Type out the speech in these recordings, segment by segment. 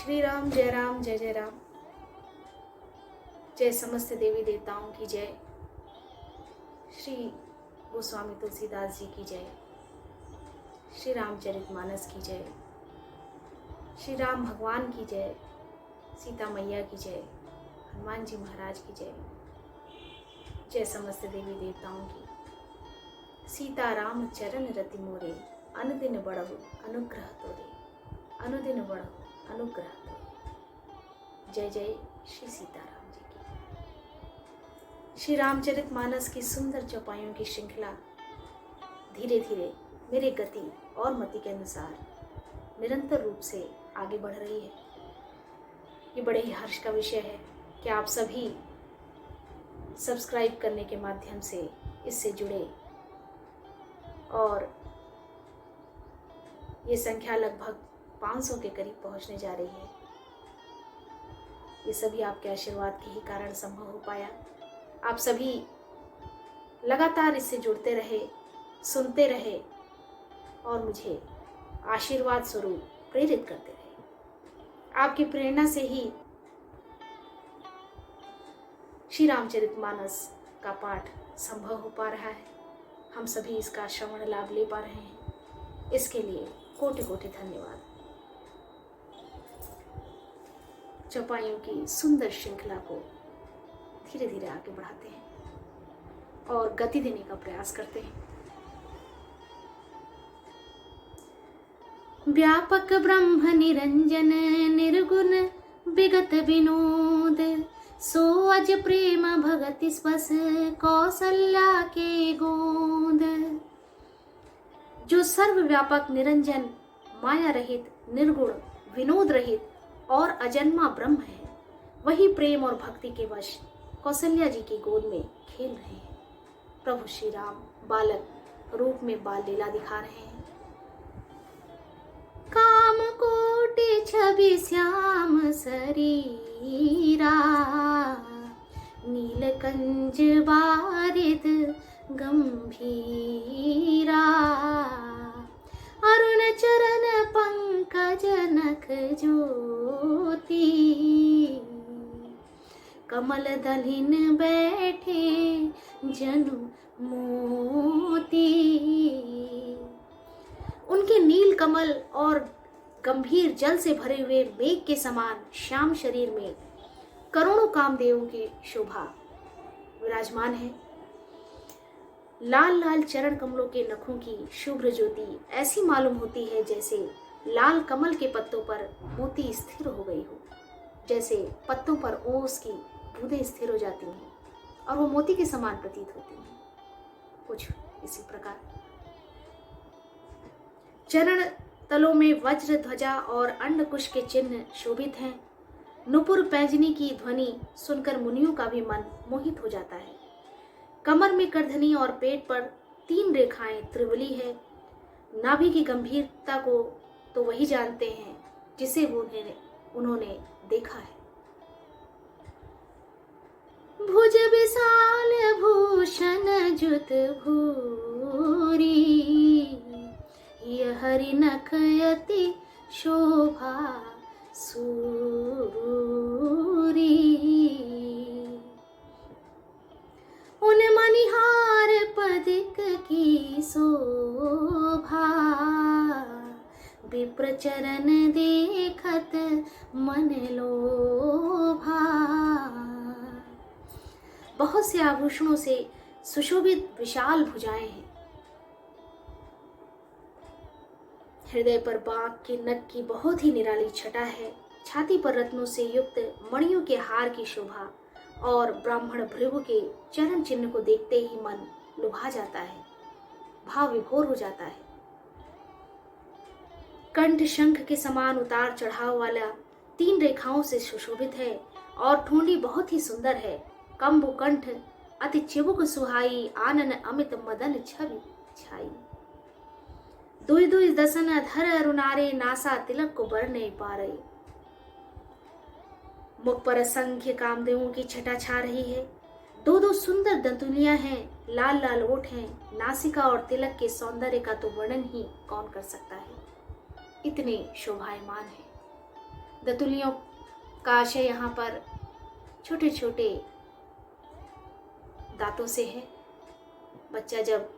श्री राम जय जय राम। जय समस्त देवी देवताओं की जय। श्री गोस्वामी तुलसीदास जी की जय। श्री रामचरितमानस की जय। श्री राम भगवान की जय। सीता मैया की जय। हनुमान जी महाराज की जय। जय समस्त देवी देवताओं की। सीता राम चरण रति मोरे, अनुदिन बढ़हु अनुग्रह तोरे, अनुदिन बढ़हु अनुग्रह तोरे। जय जय श्री सीताराम जी की। श्री रामचरितमानस की सुंदर चौपाइयों की श्रृंखला धीरे धीरे मेरे गति और मति के अनुसार निरंतर रूप से आगे बढ़ रही है। ये बड़े ही हर्ष का विषय है कि आप सभी सब्सक्राइब करने के माध्यम से इससे जुड़े और ये संख्या लगभग 500 के करीब पहुंचने जा रही है। ये सभी आपके आशीर्वाद के ही कारण संभव हो पाया। आप सभी लगातार इससे जुड़ते रहे, सुनते रहे और मुझे आशीर्वाद स्वरूप प्रेरित करते रहे। आपकी प्रेरणा से ही श्री रामचरितमानस का पाठ संभव हो पा रहा है। हम सभी इसका श्रवण लाभ ले पा रहे हैं। इसके लिए कोटि कोटि धन्यवाद। चौपाइयों की सुंदर श्रृंखला को धीरे धीरे आगे बढ़ाते हैं और गति देने का प्रयास करते हैं। व्यापक ब्रह्म निरंजन निर्गुण विगत विनोद, सो अज प्रेम भगति स्पस कौशल्या के गोद। जो सर्वव्यापक निरंजन माया रहित निर्गुण विनोद रहित और अजन्मा ब्रह्म है, वही प्रेम और भक्ति के वश कौशल्या जी की गोद में खेल रहे हैं। प्रभु श्री राम बालक रूप में बाल लीला दिखा रहे हैं। काम कोटि छवि श्याम शरीरा, नीलकंज बारिद गंभीरा, अरुण चरण पंकज नख ज्योति, कमल दलिन बैठे जनु मोती। उनके नील कमल और गंभीर जल से भरे हुए मेघ के समान श्याम शरीर में करोड़ों कामदेवों की शोभा विराजमान है। लाल लाल चरण कमलों के नखों की शुभ्र ज्योति ऐसी मालूम होती है जैसे लाल कमल के पत्तों पर मोती स्थिर हो गई हो, जैसे पत्तों पर ओस की बूंदें स्थिर हो जाती हैं और वो मोती के समान प्रतीत होती हैं। कुछ इसी प्रकार चरण तलों में वज्र ध्वजा और अंडकुश के चिन्ह शोभित हैं। नुपुर पैंजनी की ध्वनि सुनकर मुनियों का भी मन मोहित हो जाता है। कमर में करधनी और पेट पर 3 रेखाएं त्रिवली है। नाभि की गंभीरता को तो वही जानते हैं जिसे उन्होंने देखा है। भुज विशाल भूषण जुत भूरी, यह हरि नख यति शोभा सूरी। उन मनिहार पदिक की शोभा, विप्र चरण देखत मन लोभा। बहुत से आभूषणों से सुशोभित विशाल भुजाएं हैं। हृदय पर बाघ के नख की बहुत ही निराली छटा है। छाती पर रत्नों से युक्त मणियों के हार की शोभा और ब्राह्मण भृगु के चरण चिन्ह को देखते ही मन लुभा जाता है, भाव विभोर हो जाता है। कंठ शंख के समान उतार चढ़ाव वाला 3 रेखाओं से सुशोभित है और ठोंडी बहुत ही सुंदर है। कंबु कंठ अति चिबुक सुहाई, आनन अमित मदन छवि छाई। दुई दुई दसन धर अरुणारे, नासा तिलक को बर नहीं पा रही। मुख पर असंख्य कामदेवों की छटा छा रही है। 2 सुंदर दंतुलियां हैं, लाल लाल ओठ हैं। नासिका और तिलक के सौंदर्य का तो वर्णन ही कौन कर सकता है, इतने शोभायमान है। दतुलियों का आशय यहाँ पर छोटे छोटे दांतों से है। बच्चा जब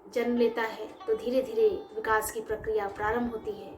जन्म लेता है तो धीरे धीरे विकास की प्रक्रिया प्रारंभ होती है।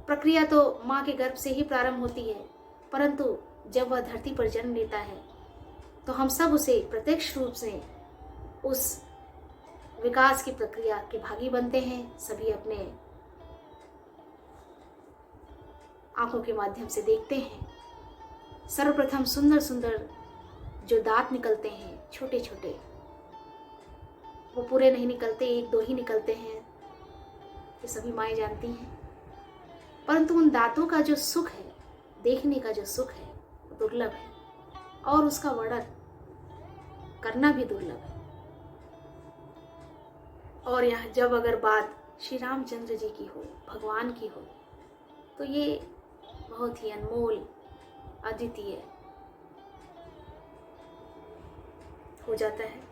प्रक्रिया तो माँ के गर्भ से ही प्रारंभ होती है, परंतु जब वह धरती पर जन्म लेता है तो हम सब उसे प्रत्यक्ष रूप से उस विकास की प्रक्रिया के भागी बनते हैं। सभी अपने आंखों के माध्यम से देखते हैं। सर्वप्रथम सुंदर सुंदर जो दांत निकलते हैं छोटे छोटे, वो पूरे नहीं निकलते, एक दो ही निकलते हैं, ये सभी माएँ जानती हैं। परंतु उन दांतों का जो सुख है, देखने का जो सुख है, वो दुर्लभ है और उसका वर्णन करना भी दुर्लभ है। और यहाँ जब अगर बात श्री रामचंद्र जी की हो, भगवान की हो, तो ये बहुत ही अनमोल, अद्वितीय हो जाता है।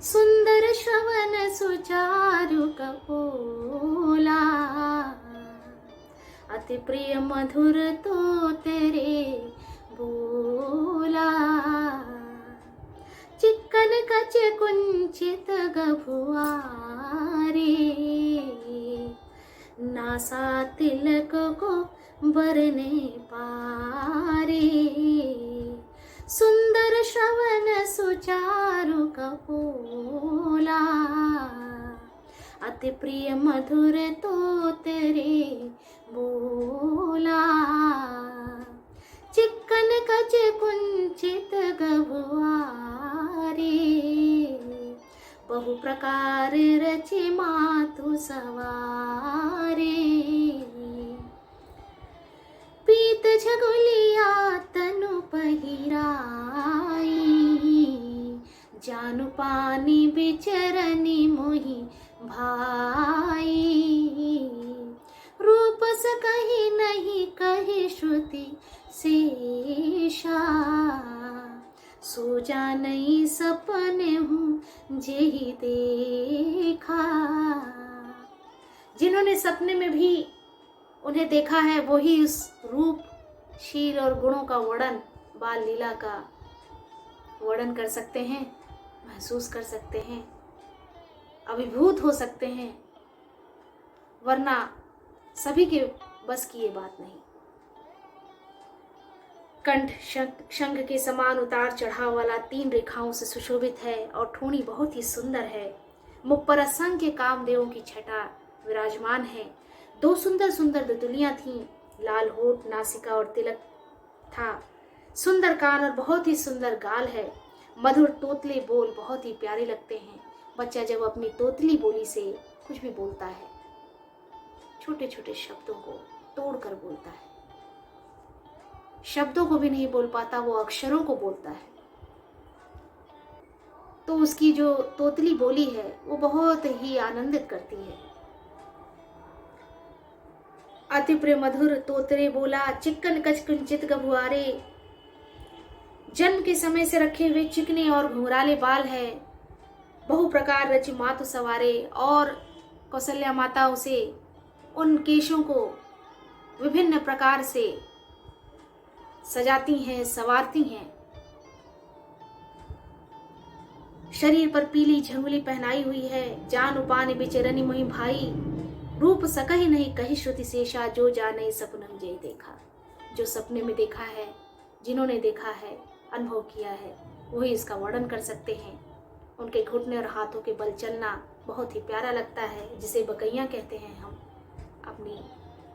सुंदर श्रवण सुचारु कपोला, अति प्रिय मधुर तो तेरे बोला। चिक्कन कच कुंचित गभुआरे, नासा तिलक को बरने पारे। सुंदर श्रवण सुचारु कपोला, अति प्रिय मधुर तो तेरे बोला। चिक्कन कच कुंचित गभुआरे, बहु प्रकार रचे मातु सवारे। पीत झगुलिया तनु पहिराई, जानु पानी बिचरनी मोहि भाई। रूप सकहि नहीं कहि श्रुति शेषा, सो जानई सपने हूँ जेहि देखा। जिन्होंने सपने में भी उन्हें देखा है वही उस रूप, शील और गुणों का वर्णन, बाल लीला का वर्णन कर सकते हैं, महसूस कर सकते हैं, अभिभूत हो सकते हैं, वरना सभी के बस की ये बात नहीं। कंठ शंख के समान उतार चढ़ाव वाला 3 रेखाओं से सुशोभित है और ठोड़ी बहुत ही सुंदर है। मुख पर असंख्य कामदेवों की छटा विराजमान है। 2 सुंदर सुंदर दतुलियां थीं, लाल होठ, नासिका और तिलक था। सुंदर कान और बहुत ही सुंदर गाल है। मधुर तोतले बोल बहुत ही प्यारे लगते हैं। बच्चा जब अपनी तोतली बोली से कुछ भी बोलता है, छोटे छोटे शब्दों को तोड़कर बोलता है। शब्दों को भी नहीं बोल पाता, वो अक्षरों को बोलता है। तो उसकी जो तोतली बोली है वो बहुत ही आनंदित करती है। अति प्रिय मधुर तोतरे बोला, चिक्कन कच कुंचित गभुआरे। जन्म के समय से रखे हुए चिकने और घुंघराले बाल है। बहु प्रकार रचि मातु सवारे, और कौशल्या माता उसे उन केशों को विभिन्न प्रकार से सजाती हैं, संवारती हैं। शरीर पर पीली झंगुली पहनाई हुई है। जान उपान बिचरनी मोहि भाई, रूप सकहि नहीं कही श्रुति शेषा। जो जाने सपनम जय देखा, जो सपने में देखा है, जिन्होंने देखा है, अनुभव किया है, वही इसका वर्णन कर सकते हैं। उनके घुटने और हाथों के बल चलना बहुत ही प्यारा लगता है, जिसे बकैया कहते हैं हम अपनी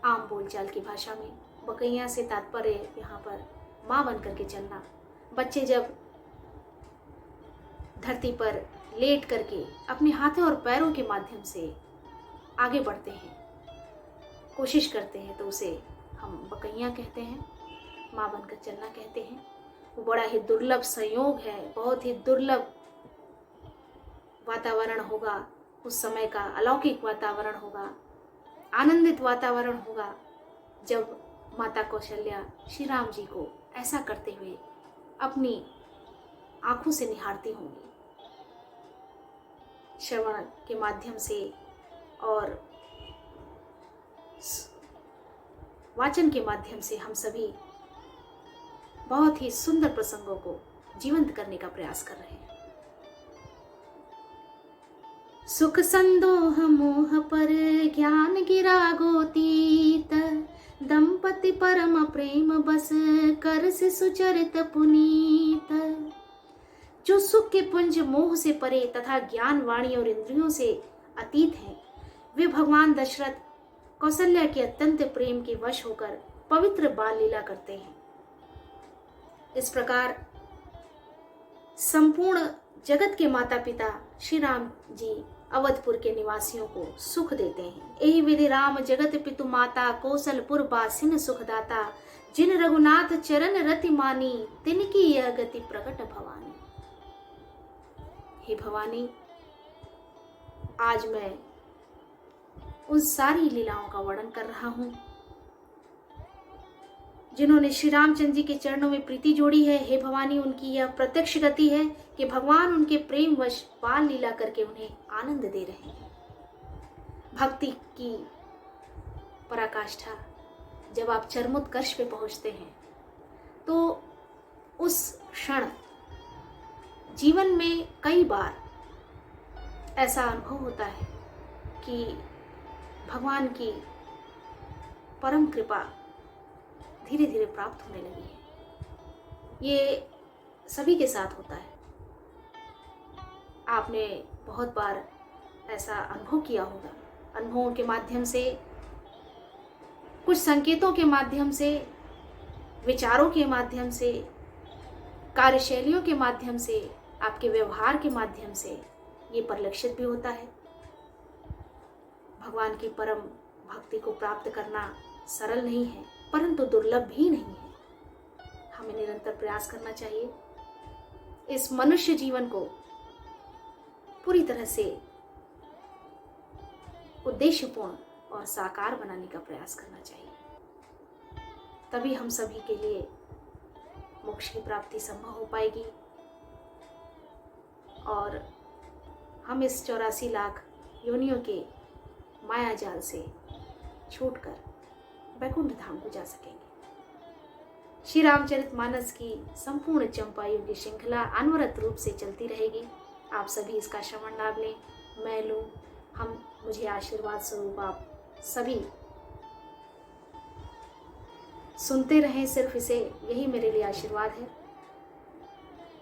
आम बोलचाल की भाषा में। बकैया से तात्पर्य यहाँ पर माँ बन करके चलना। बच्चे जब धरती पर लेट करके अपने हाथों और पैरों के माध्यम से आगे बढ़ते हैं, कोशिश करते हैं, तो उसे हम बकैया कहते हैं, माँ बनकर चलना कहते हैं। वो बड़ा ही दुर्लभ संयोग है, बहुत ही दुर्लभ वातावरण होगा उस समय का, अलौकिक वातावरण होगा, आनंदित वातावरण होगा, जब माता कौशल्या श्री राम जी को ऐसा करते हुए अपनी आंखों से निहारती होंगी, श्रवण के माध्यम से और वाचन के माध्यम से हम सभी बहुत ही सुंदर प्रसंगों को जीवंत करने का प्रयास कर रहे हैं। सुख संदोह मोह पर ज्ञान गिरा गोतीत, दंपति परम प्रेम बस कर से सुचरित पुनीत। जो सुख के पुंज मोह से परे तथा ज्ञान वाणी और इंद्रियों से अतीत हैं, वे भगवान दशरथ कौशल्या के अत्यंत प्रेम के वश होकर पवित्र बाल लीला करते हैं। इस प्रकार संपूर्ण जगत के माता पिता श्री राम जी अवधपुर के निवासियों को सुख देते हैं। यही विधि राम जगत पितु माता, कौशलपुर बासिन सुखदाता। जिन रघुनाथ चरण रति मानी, तिनकी यह गति प्रकट भवानी। हे भवानी, आज मैं उन सारी लीलाओं का वर्णन कर रहा हूं जिन्होंने श्री रामचंद्र जी के चरणों में प्रीति जोड़ी है। हे भवानी, उनकी यह प्रत्यक्ष गति है कि भगवान उनके प्रेम वश बाल लीला करके उन्हें आनंद दे रहे हैं। भक्ति की पराकाष्ठा जब आप चरमोत्कर्ष पे पहुंचते हैं तो उस क्षण जीवन में कई बार ऐसा अनुभव होता है कि भगवान की परम कृपा धीरे धीरे प्राप्त होने लगी है। ये सभी के साथ होता है। आपने बहुत बार ऐसा अनुभव किया होगा। अनुभवों के माध्यम से, कुछ संकेतों के माध्यम से, विचारों के माध्यम से, कार्यशैलियों के माध्यम से, आपके व्यवहार के माध्यम से ये परिलक्षित भी होता है। भगवान की परम भक्ति को प्राप्त करना सरल नहीं है, परंतु दुर्लभ भी नहीं है। हमें निरंतर प्रयास करना चाहिए। इस मनुष्य जीवन को पूरी तरह से उद्देश्यपूर्ण और साकार बनाने का प्रयास करना चाहिए। तभी हम सभी के लिए मोक्ष की प्राप्ति संभव हो पाएगी और हम इस 84 लाख योनियों के माया जाल से छूटकर वैकुंठ धाम को जा सकेंगे। श्री रामचरितमानस की संपूर्ण चंपा युग की श्रृंखला अनवरत रूप से चलती रहेगी। आप सभी इसका श्रवण लाभ लें, मैं लूं, मुझे आशीर्वाद स्वरूप आप सभी सुनते रहें। सिर्फ इसे, यही मेरे लिए आशीर्वाद है,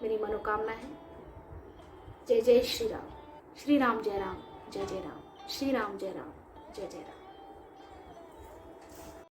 मेरी मनोकामना है। जय जय श्री राम। श्री राम जय राम, जय जय राम। श्री राम जय राम, जय जय राम।